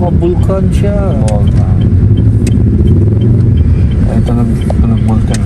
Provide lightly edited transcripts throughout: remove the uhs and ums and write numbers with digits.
naka-vulkan siya. Vulkan. Ito nag-vulkan.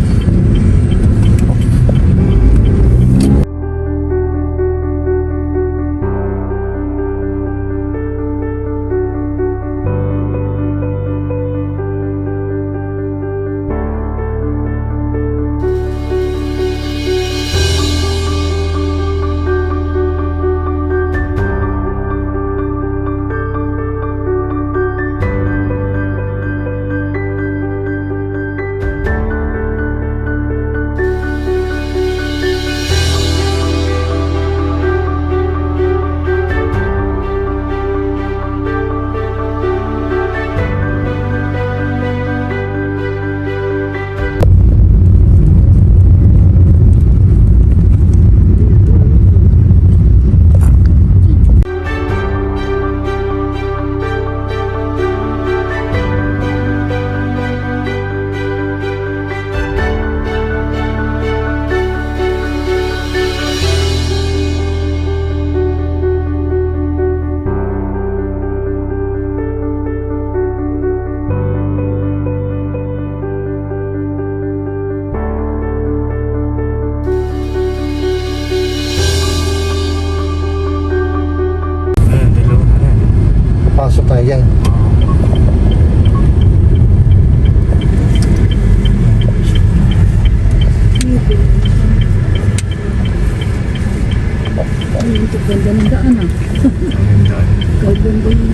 Pasok tayo yan. Ito ganda ng daan ah. Ganda. Ganda yung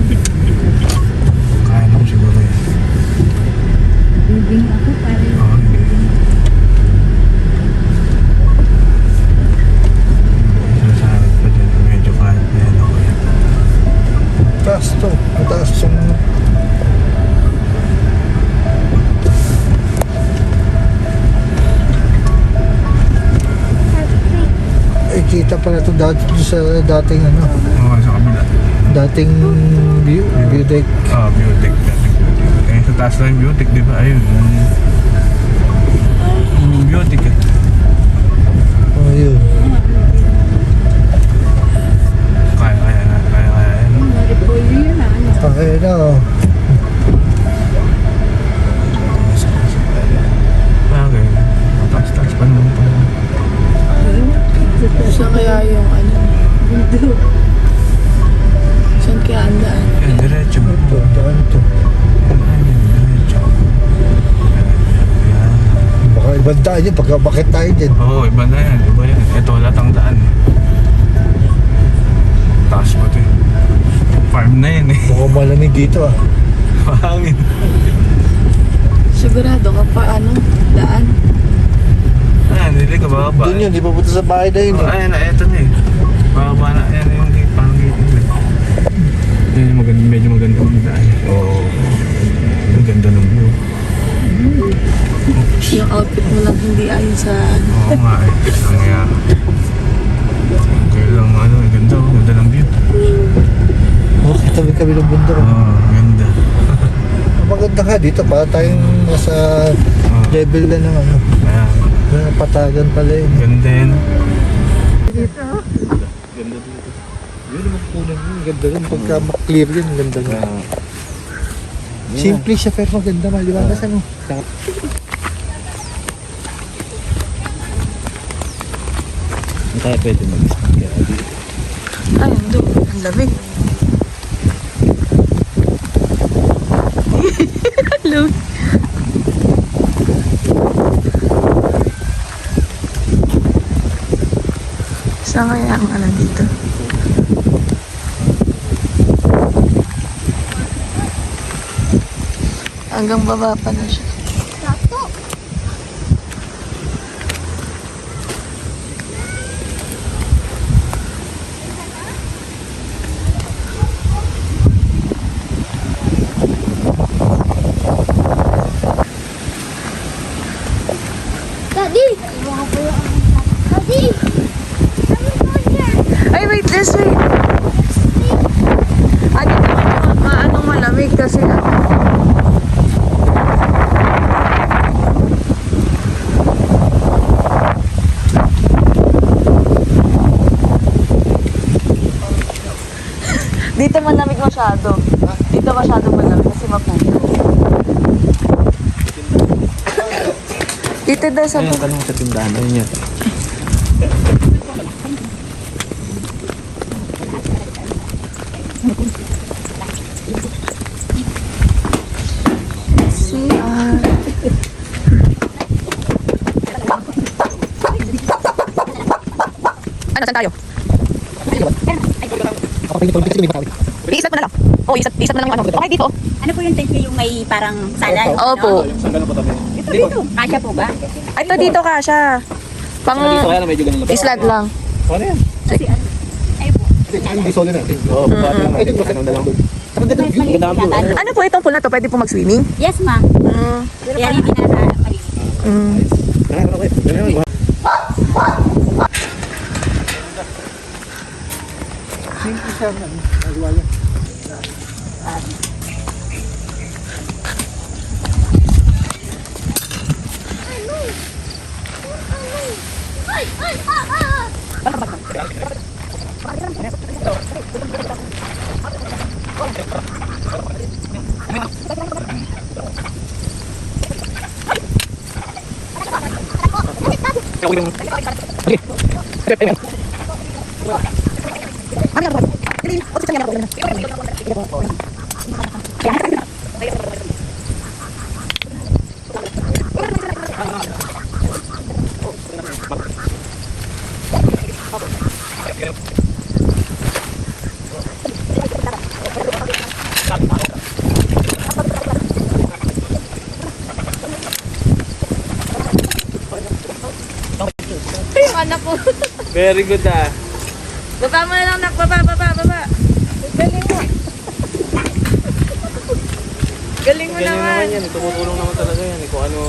Kaya lang siguro yan. bibing ako para yung Oo, hindi. Sinasabi pa dyan, medyo kaya na yan ako yan. Taas to. Mataas yung... Eh, kita pala to dati sa dating ano, Oo, sa kabila. dating view deck. View deck. Eh, sa taas lang yung view deck, di ba? Ayun. Yung view deck eh. Oh, yun. Kaya yan. Maripoyo yun ah. Ano? Okay na, oh. Bagay. Taas-taas pa naman pa. Saan kaya yung ano? Bundo. Saan kaya ang daan? Yan, diretso. Ito, ito. Yan, diretso. Yan. Baka ibang daan yun, pagkabakit tayo dyan. Oo, iba na yan. Iba yan. Ito, latang daan. Taas mo ito eh. Farm na yan eh. Mukhang malamig dito ah. Mahangin. Sigurado ka pa ano? Daan? Ayan, hindi ka bababa. Doon yun, di pa punta sa bahay na yun eh. Ayan na, eto na eh. Bababa na. Ayan yung gate, parang gate nila. Ayan yung maganda, medyo maganda ang daan. Oo. Ang ganda ng view. Oops. Yung outfit mo lang hindi ayon sa ano. Oo nga eh. Nangyayari. Okay lang, ano, ang ganda. Oh, ganda ng view. Okay, tabi-tabi ng bundok. Oo, ganda. Maganda nga dito, para tayong nasa level na ng ano. Ayan. Patagan pala yun. Ganda yan. Dito? Ganda dito. Yun ang magkunan yun. Ganda rin. Pagka clear yun, ganda rin. Simple siya pero maganda. Maliwanag ano. Hindi tayo pwede mag-stop kaya dito. Ay, hindi. Ang lamig. Hello. Saan kaya ang ano dito? Hanggang baba pa na siya. Daddy! Daddy! Ay, wait, this way. Ah, dito anong malamig kasi dito malamig masyado. Dito Dito masyadong malamig kasi mapuno. Dito daw sa... Ayun, tanong sa tindahan. Ayun yan. CR. Ano, saan tayo? Iisat mo na lang. Oh, iisat mo na lang yung ano. Okay, dito. Ano po yung tent niyo yung may parang sala? Opo. Saan ganun po tabi? Ito. Kasya po ba? Ay, ito dito ka siya. Pang Kaya na medyo ganun lang. island lang. Ano yan? Hindi solid natin. Oo, baka lang. Ay, ganun na lang. Maganda ang view. Ano po itong pool na to? Pwede po mag-swimming? Yes, ma'am. Kaya hindi na malinis. Simple siya. Naliwala. Very good ah. Baba mo na lang, nak. Baba. Galing mo. Galing mo Ganyan naman. naman yan. Tumutulong naman talaga yan. Kung ano...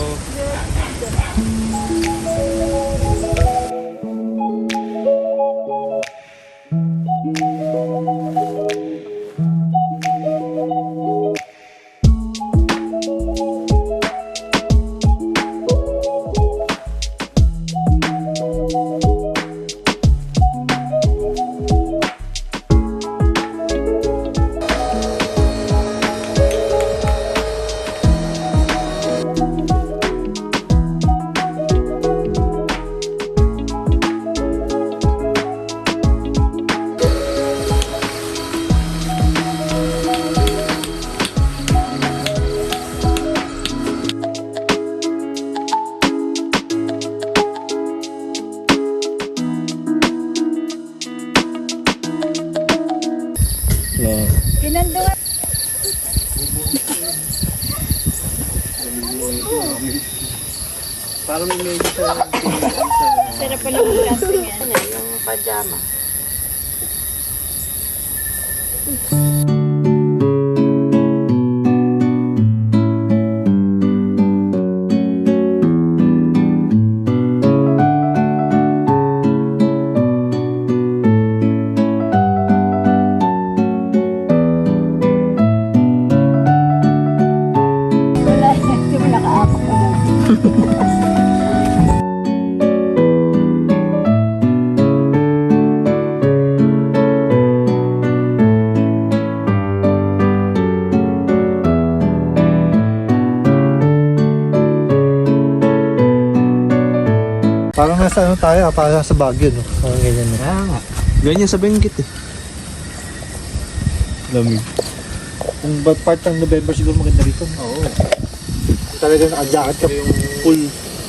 Pinanduan. Parang may medyo sa... Sarap pala mag-camping yan. Yung pajama. Wala. Hindi mo nakaapak na lang. Parang nasa ano tayo, parang sa Baguio, no? Parang ganyan, no? Kaya nga. Ganyan sa Benguet eh. Lamig. Kung ba't part ng November siguro maganda rito. Oo. Talaga naka-jacket ka,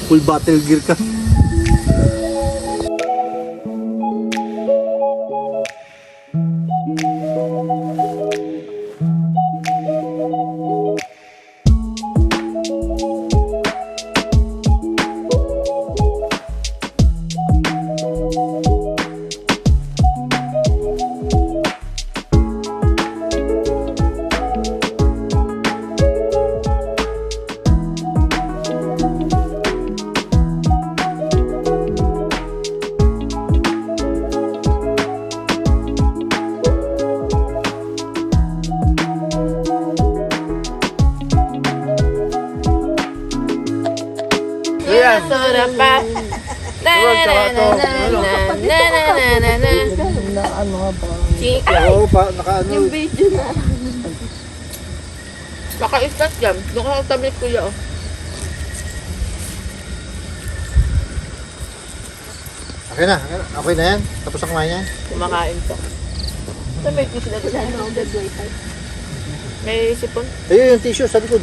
full battle gear ka. Soda pa. Na na na na. Oo, naka ano. Yung video na. Naka-islas dyan. Doon ka tabi ni Kuya, oh. Okay na. Okay na yan. Tapos ang kumain yan. Kumakain pa. Sabay ko sila doon. Ano ang wifi? May sipon? Ayun yung tissue sa likod.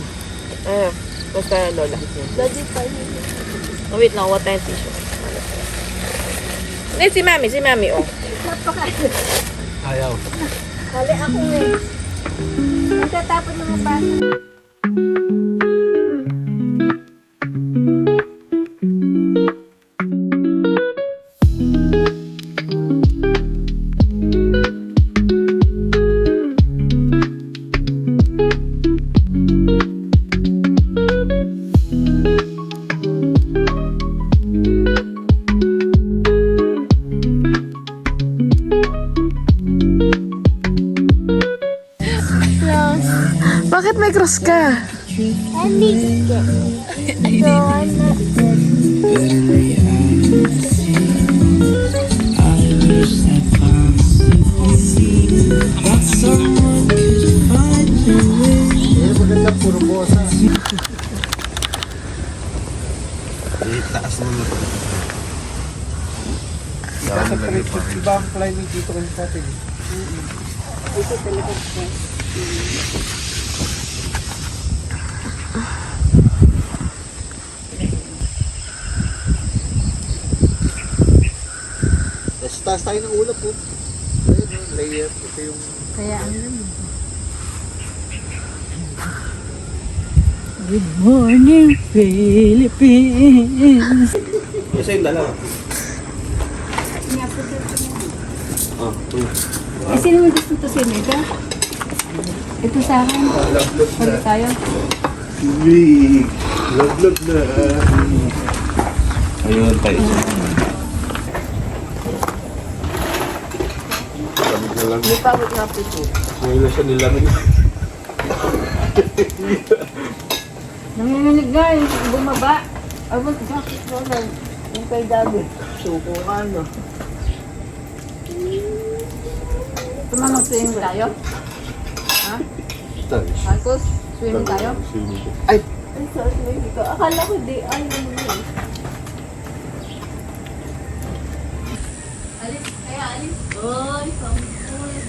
Eh, basta lola. Daddy pa Oh, wait lang, what tayong tissue? Hindi, si mami, oh. Napakain. Ayaw. Kali ako eh. Magtatapon ng mga bata. Bakit may cross ka? Ayun maganda. Puro bosa. Taas naman. Iba ang climate dito kasi sa atin. Ito talaga po. Taas tayo ng ulap po. Ayun yung layer. Ito yung... Kaya ano naman. Good morning, Philippines. Isa yung dalawa. Oh, Eh, sino mo gusto to sino? Ito? Ito sa akin. Pwede tayo. big. Love na. Ayun tayo. May pawit nga po ito. Ngayon na siya nilamin. Nanginginig nga yung bumaba. Abot, bakit mo na? Yung kay David. Suko ka, no? Tumamag swimming tayo? Ha? Marcos, swimming tayo? Ay! Ay, sorry, swimming ko. Akala ko di. Ay, ano mo yun? Alis, kaya alis. Oy, pampulit.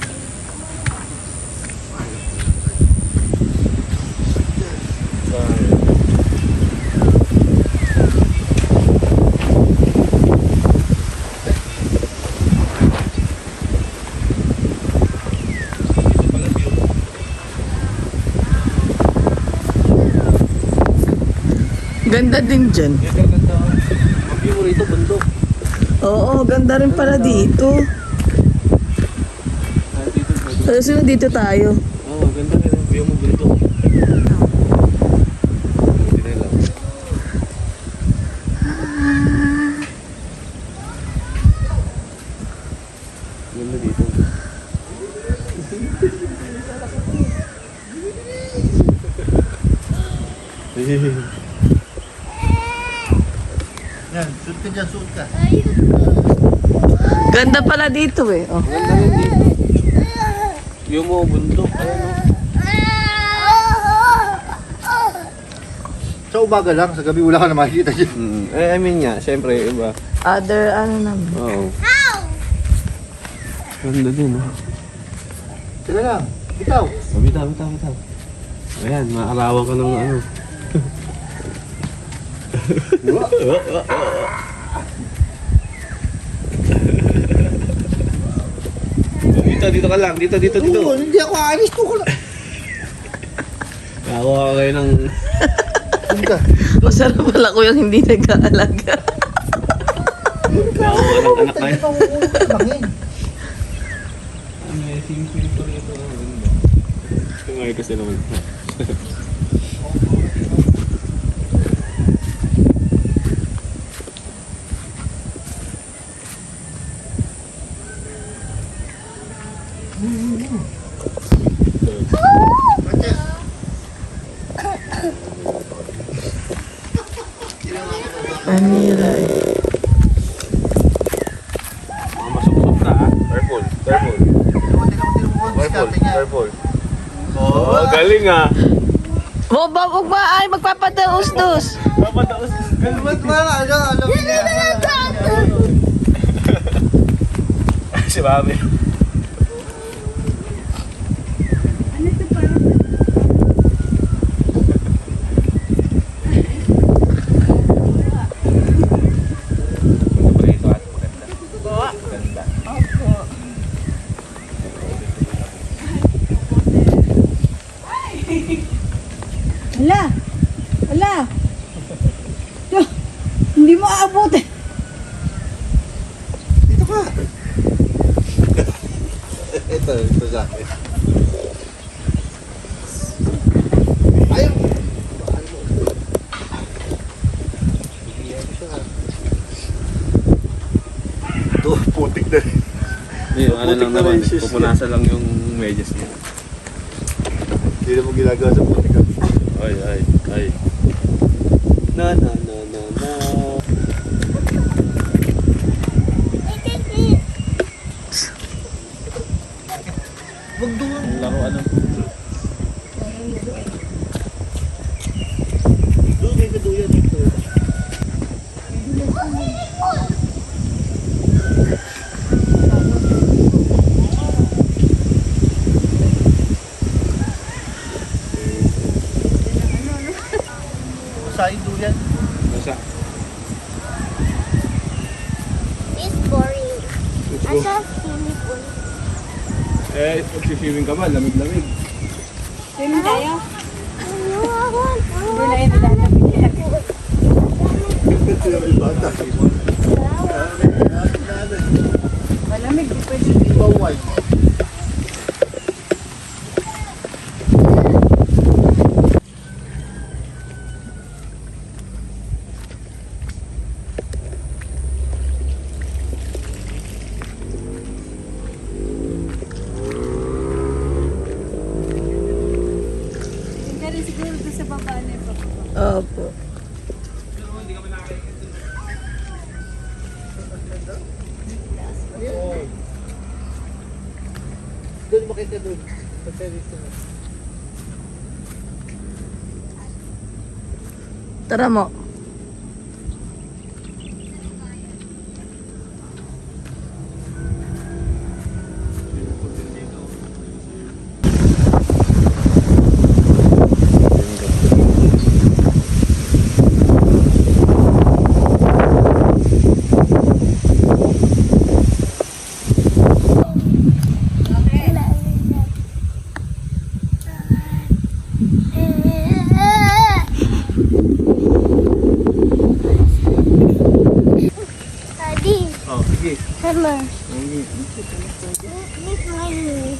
Ganda din dyan. Ang view mo rito, bundok. Oo, ganda rin pala dito. So, dito tayo. Oo, ganda rin ang view mo, bundok. Hindi na lang. Ganda dito. Yan, suit ka dyan, suit ka. Ganda pala dito eh. Oh. Ganda rin dito. View mo, bundok. Ayun, Sa umaga lang, sa gabi wala ka na makikita dyan. I mean nga, syempre, iba. Other ano naman. Oo. Ganda din, oh. Sila lang, ikaw. Bitaw. Ayan, maarawan ka ng ano. Dito ka lang. Dito. Oo, hindi ako aalis. Ito ko lang. Nakakuha ka kayo ng... Saan ka? Masarap pala ko yung hindi nag-aalaga. Nakakuha ng anak kayo. Bangin. Amazing people ito. Ngayon kasi naman. Manila eh. Mga masuk-sok na, ha? Careful. Tingnan mo, Careful. diskarte niya. Careful. Oh, galing, ah. Huwag ba ay magpapadaos-dos. Papadaos. Ba't ba? Alam niya. Si Bobby. Ano ito parang? Ito at maganda. Maganda. Hala! Hala! Yo, hindi mo aabutin. Dito ka. Ito sa akin. Ayaw. Ito, putik na rin. Yung ano Putik lang na naman, yung shoes pupunasan lang yung medyas niya. Hindi na mo ginagawa sa putik ka. Ay. Na. Wag doon. Laro ano? Doon may kaduyan dito. Masahin duyan. Basta. It's boring. Asa swimming pool? Eh, pag-swimming ka ba, lamig-lamig. Swimming tayo? Ano ako? Hindi na yun nilalapit yan. Ito yung bata. Malamig, di pwede. Bawal. Hindi rin siguro doon sa baba na yung Opo. Doon makita doon. Pagka dito. Tara mo. Daddy, Oh, sige. come on. Sige. Meet my knee.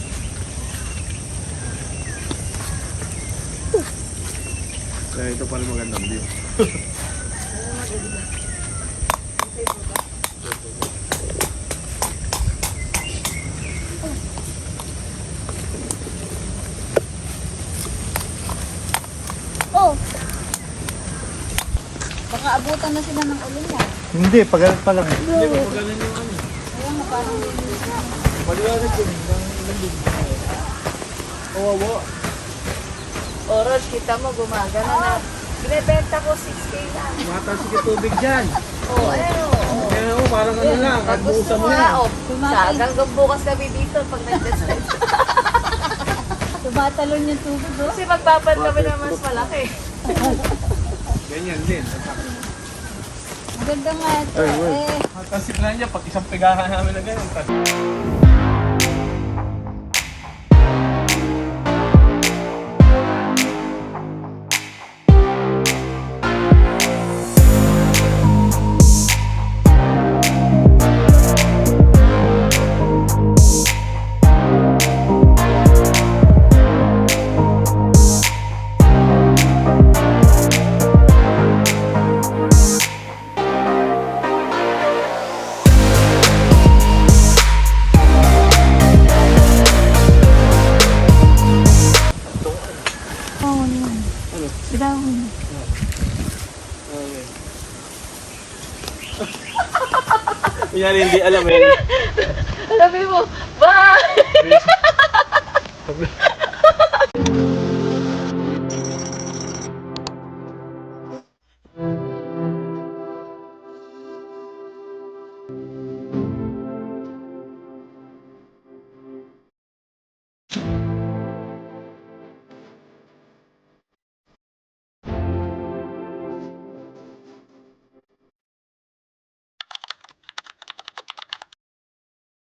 Kaya ito pala magandang view. Oh, Baka abutan na sila ng ulo mo. Hindi, pagalit pa lang. Hindi, mapagalan yung ano. Kaya nga parang Paliwanag yun. Kawawa. Oros, kita mo gumagana na. Binibenta ko 6K lang. Mataas sige tubig dyan. Oo, ayun. Kaya ako, parang ano lang, Pag gusto buusan mo mo na, yan. hanggang bukas kami dito pag nag-test. tumatalon yung tubig, oh. Kasi magpapan kami na mas malaki. Ganyan din. Maganda nga ito. Eh, Mataas si Grania, pag isang pegahan namin na ganyan. dahon. Okay. Kunyari hindi alam eh. Sabi mo, bye!